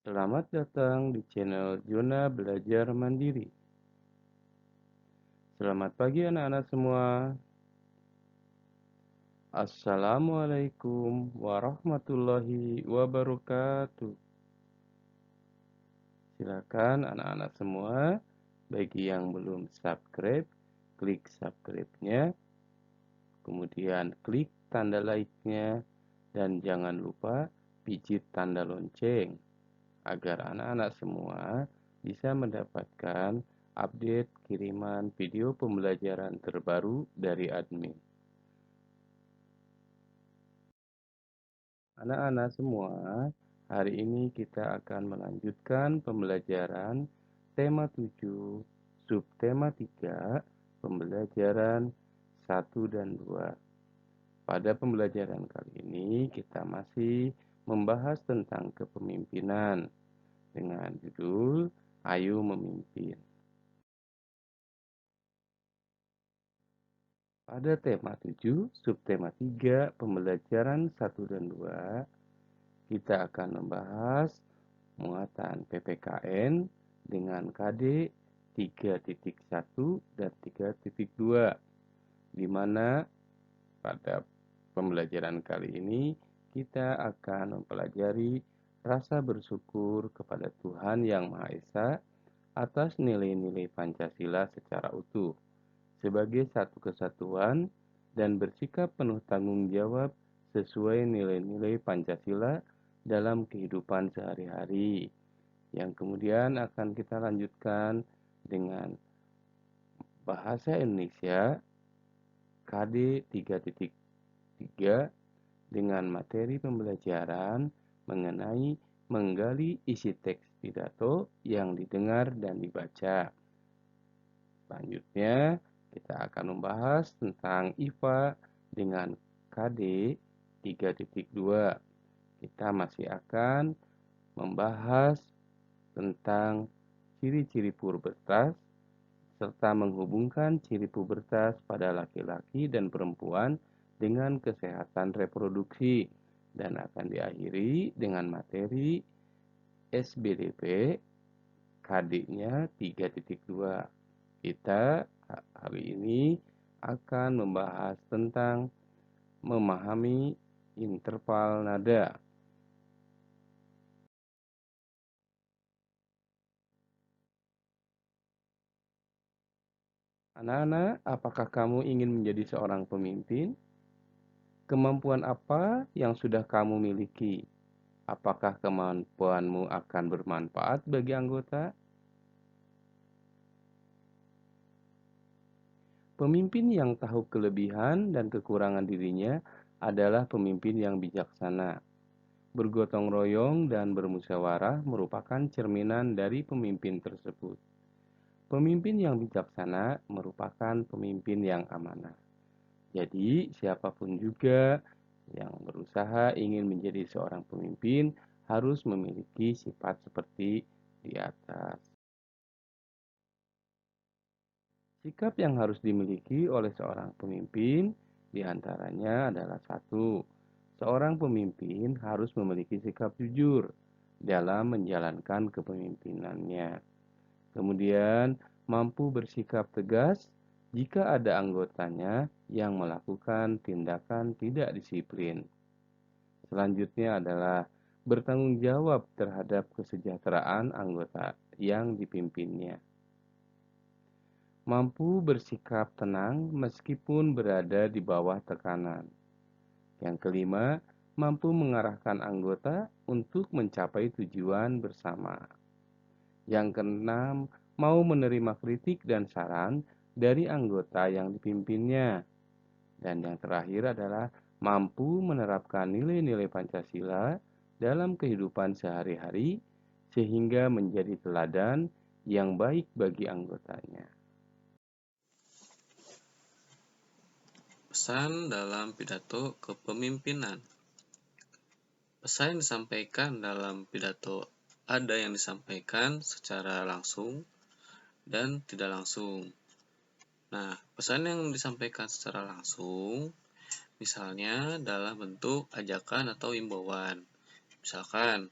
Selamat datang di channel Zona Belajar Mandiri. Selamat pagi anak-anak semua. Assalamualaikum warahmatullahi wabarakatuh. Silakan anak-anak semua, bagi yang belum subscribe, klik subscribe-nya, kemudian klik tanda like-nya, dan jangan lupa pijit tanda lonceng, agar anak-anak semua bisa mendapatkan update kiriman video pembelajaran terbaru dari admin. Anak-anak semua, hari ini kita akan melanjutkan pembelajaran tema 7, subtema 3, pembelajaran 1 dan 2. Pada pembelajaran kali ini kita masih membahas tentang kepemimpinan dengan judul Ayo Memimpin. Pada tema 7, subtema 3, pembelajaran 1 dan 2, kita akan membahas muatan PPKN dengan KD 3.1 dan 3.2, di mana pada pembelajaran kali ini kita akan mempelajari rasa bersyukur kepada Tuhan Yang Maha Esa atas nilai-nilai Pancasila secara utuh sebagai satu kesatuan dan bersikap penuh tanggung jawab sesuai nilai-nilai Pancasila dalam kehidupan sehari-hari. Yang kemudian akan kita lanjutkan dengan bahasa Indonesia KD 3.3 dengan materi pembelajaran mengenai menggali isi teks pidato yang didengar dan dibaca. Selanjutnya, kita akan membahas tentang IPA dengan KD 3.2. Kita masih akan membahas tentang ciri-ciri pubertas serta menghubungkan ciri pubertas pada laki-laki dan perempuan dengan kesehatan reproduksi, dan akan diakhiri dengan materi SBDP KD-nya 3.2. Kita hari ini akan membahas tentang memahami interval nada. Anak-anak, apakah kamu ingin menjadi seorang pemimpin? Kemampuan apa yang sudah kamu miliki? Apakah kemampuanmu akan bermanfaat bagi anggota? Pemimpin yang tahu kelebihan dan kekurangan dirinya adalah pemimpin yang bijaksana. Bergotong royong dan bermusyawarah merupakan cerminan dari pemimpin tersebut. Pemimpin yang bijaksana merupakan pemimpin yang amanah. Jadi, siapapun juga yang berusaha ingin menjadi seorang pemimpin harus memiliki sifat seperti di atas. Sikap yang harus dimiliki oleh seorang pemimpin diantaranya adalah satu, seorang pemimpin harus memiliki sikap jujur dalam menjalankan kepemimpinannya. Kemudian, mampu bersikap tegas jika ada anggotanya yang melakukan tindakan tidak disiplin. Selanjutnya adalah bertanggung jawab terhadap kesejahteraan anggota yang dipimpinnya. Mampu bersikap tenang meskipun berada di bawah tekanan. Yang kelima, mampu mengarahkan anggota untuk mencapai tujuan bersama. Yang keenam, mau menerima kritik dan saran dari anggota yang dipimpinnya. Dan yang terakhir adalah mampu menerapkan nilai-nilai Pancasila dalam kehidupan sehari-hari sehingga menjadi teladan yang baik bagi anggotanya. Pesan dalam pidato kepemimpinan. Pesan yang disampaikan dalam pidato ada yang disampaikan secara langsung dan tidak langsung. Nah, pesan yang disampaikan secara langsung misalnya dalam bentuk ajakan atau imbauan. Misalkan,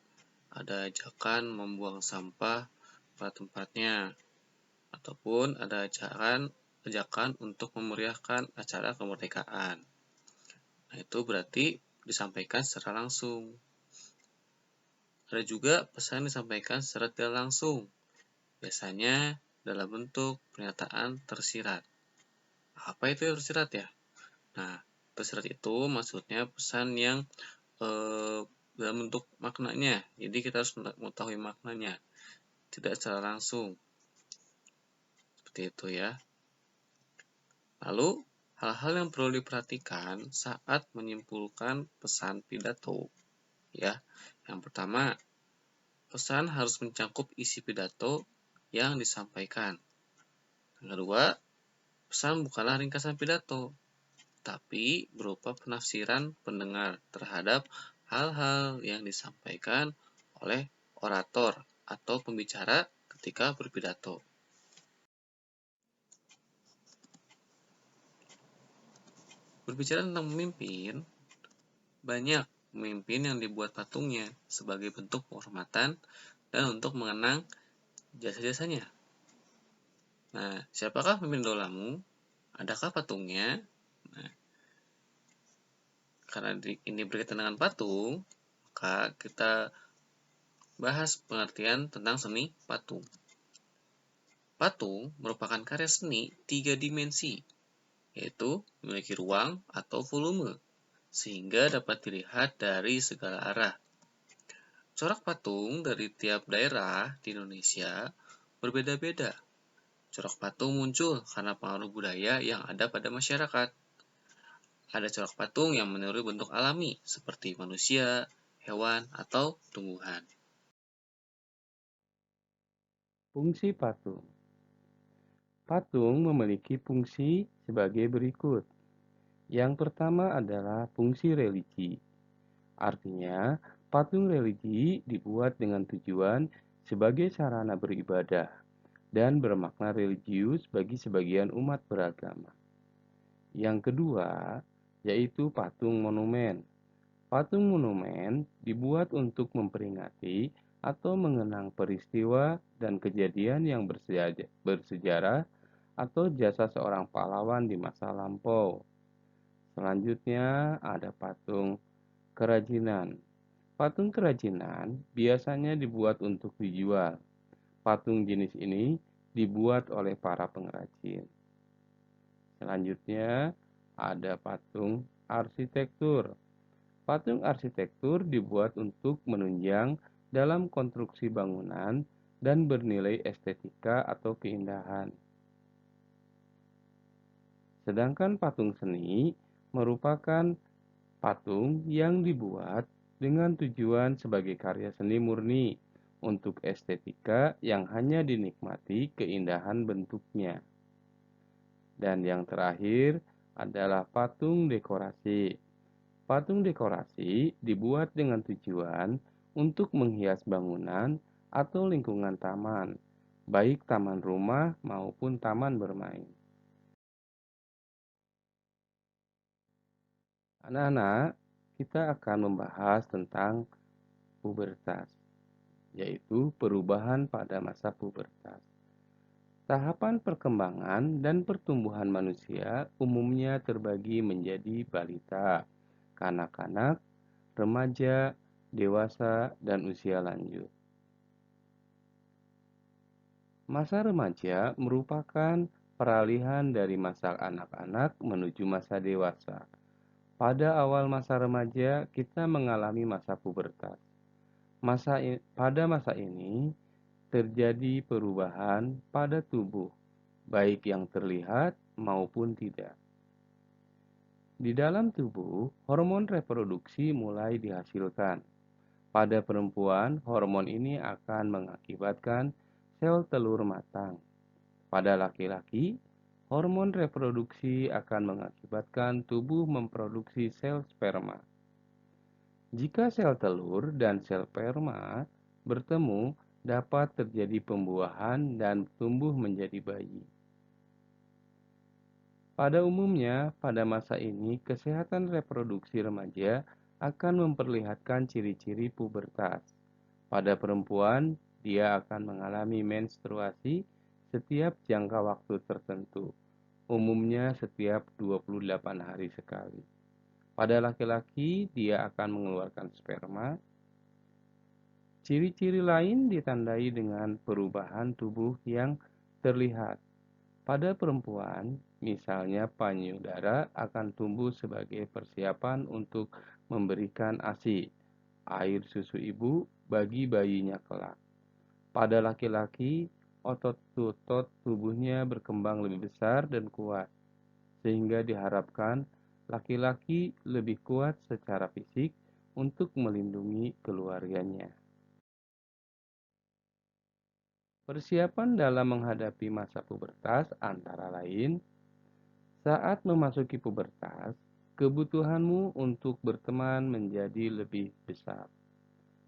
ada ajakan membuang sampah pada tempatnya, ataupun ada ajakan untuk memeriahkan acara kemerdekaan. Nah, itu berarti disampaikan secara langsung. Ada juga pesan disampaikan secara tidak langsung, biasanya dalam bentuk pernyataan tersirat. Apa itu tersirat ya? Nah, tersirat itu maksudnya pesan yang dalam bentuk maknanya. Jadi kita harus mengetahui maknanya, tidak secara langsung. Seperti itu ya. Lalu, hal-hal yang perlu diperhatikan saat menyimpulkan pesan pidato. Ya, yang pertama, pesan harus mencakup isi pidato yang disampaikan. Yang kedua, pesan bukanlah ringkasan pidato, tapi berupa penafsiran pendengar terhadap hal-hal yang disampaikan oleh orator atau pembicara ketika berpidato. Berbicara tentang pemimpin, banyak pemimpin yang dibuat patungnya sebagai bentuk penghormatan dan untuk mengenang jasa-jasanya. Nah, siapakah pemimpin idolamu? Adakah patungnya? Nah, karena ini berkaitan dengan patung, maka kita bahas pengertian tentang seni patung. Patung merupakan karya seni 3 dimensi, yaitu memiliki ruang atau volume, sehingga dapat dilihat dari segala arah. Corak patung dari tiap daerah di Indonesia berbeda-beda. Corak patung muncul karena pengaruh budaya yang ada pada masyarakat. Ada corak patung yang meniru bentuk alami seperti manusia, hewan, atau tumbuhan. Fungsi patung. Patung memiliki fungsi sebagai berikut. Yang pertama adalah fungsi religi. Artinya, patung religi dibuat dengan tujuan sebagai sarana beribadah dan bermakna religius bagi sebagian umat beragama. Yang kedua, yaitu patung monumen. Patung monumen dibuat untuk memperingati atau mengenang peristiwa dan kejadian yang bersejarah atau jasa seorang pahlawan di masa lampau. Selanjutnya ada patung kerajinan. Patung kerajinan biasanya dibuat untuk dijual. Patung jenis ini dibuat oleh para pengrajin. Selanjutnya ada patung arsitektur. Patung arsitektur dibuat untuk menunjang dalam konstruksi bangunan dan bernilai estetika atau keindahan. Sedangkan patung seni merupakan patung yang dibuat dengan tujuan sebagai karya seni murni untuk estetika yang hanya dinikmati keindahan bentuknya. Dan yang terakhir adalah patung dekorasi. Patung dekorasi dibuat dengan tujuan untuk menghias bangunan atau lingkungan taman, baik taman rumah maupun taman bermain. Anak-anak, kita akan membahas tentang pubertas, yaitu perubahan pada masa pubertas. Tahapan perkembangan dan pertumbuhan manusia umumnya terbagi menjadi balita, kanak-kanak, remaja, dewasa, dan usia lanjut. Masa remaja merupakan peralihan dari masa anak-anak menuju masa dewasa. Pada awal masa remaja, kita mengalami masa pubertas. Pada masa ini, terjadi perubahan pada tubuh, baik yang terlihat maupun tidak. Di dalam tubuh, hormon reproduksi mulai dihasilkan. Pada perempuan, hormon ini akan mengakibatkan sel telur matang. Pada laki-laki, hormon reproduksi akan mengakibatkan tubuh memproduksi sel sperma. Jika sel telur dan sel sperma bertemu, dapat terjadi pembuahan dan tumbuh menjadi bayi. Pada umumnya, pada masa ini, kesehatan reproduksi remaja akan memperlihatkan ciri-ciri pubertas. Pada perempuan, dia akan mengalami menstruasi setiap jangka waktu tertentu, umumnya setiap 28 hari sekali. Pada laki-laki, dia akan mengeluarkan sperma. Ciri-ciri lain ditandai dengan perubahan tubuh yang terlihat. Pada perempuan, misalnya payudara akan tumbuh sebagai persiapan untuk memberikan ASI, air susu ibu, bagi bayinya kelak. Pada laki-laki, otot-otot tubuhnya berkembang lebih besar dan kuat, sehingga diharapkan laki-laki lebih kuat secara fisik untuk melindungi keluarganya. Persiapan dalam menghadapi masa pubertas antara lain, saat memasuki pubertas, kebutuhanmu untuk berteman menjadi lebih besar.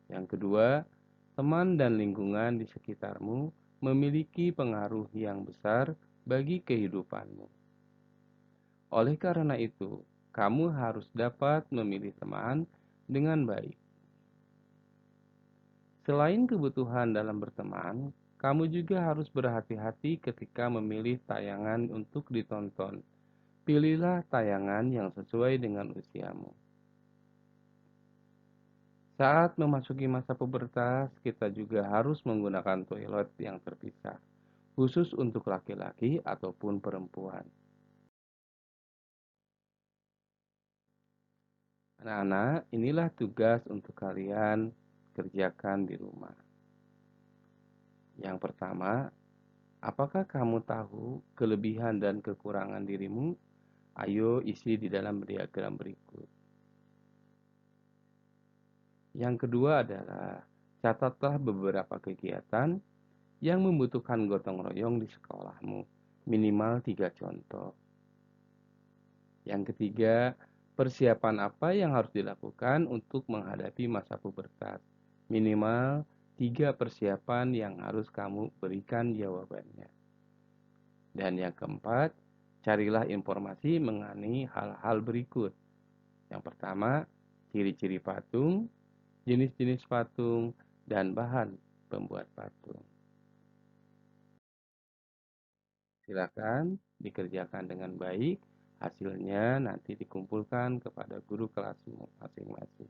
Yang kedua, teman dan lingkungan di sekitarmu memiliki pengaruh yang besar bagi kehidupanmu. Oleh karena itu, kamu harus dapat memilih teman dengan baik. Selain kebutuhan dalam berteman, kamu juga harus berhati-hati ketika memilih tayangan untuk ditonton. Pilihlah tayangan yang sesuai dengan usiamu. Saat memasuki masa pubertas, kita juga harus menggunakan toilet yang terpisah, khusus untuk laki-laki ataupun perempuan. Anak-anak, inilah tugas untuk kalian kerjakan di rumah. Yang pertama, apakah kamu tahu kelebihan dan kekurangan dirimu? Ayo isi di dalam diagram berikut. Yang kedua adalah catatlah beberapa kegiatan yang membutuhkan gotong royong di sekolahmu, minimal 3 contoh. Yang ketiga, persiapan apa yang harus dilakukan untuk menghadapi masa pubertas, minimal 3 persiapan yang harus kamu berikan jawabannya. Dan yang keempat, carilah informasi mengenai hal-hal berikut. Yang pertama, ciri-ciri patung, jenis-jenis patung, dan bahan pembuat patung. Silakan dikerjakan dengan baik, hasilnya nanti dikumpulkan kepada guru kelasmu masing-masing.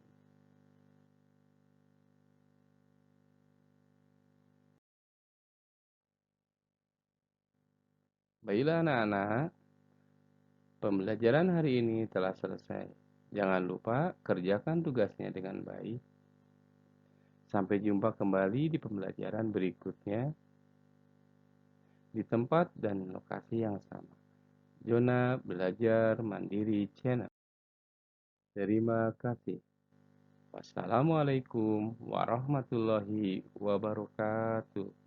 Baiklah anak-anak, pembelajaran hari ini telah selesai. Jangan lupa kerjakan tugasnya dengan baik. Sampai jumpa kembali di pembelajaran berikutnya di tempat dan lokasi yang sama. Zona Belajar Mandiri Channel. Terima kasih. Wassalamualaikum warahmatullahi wabarakatuh.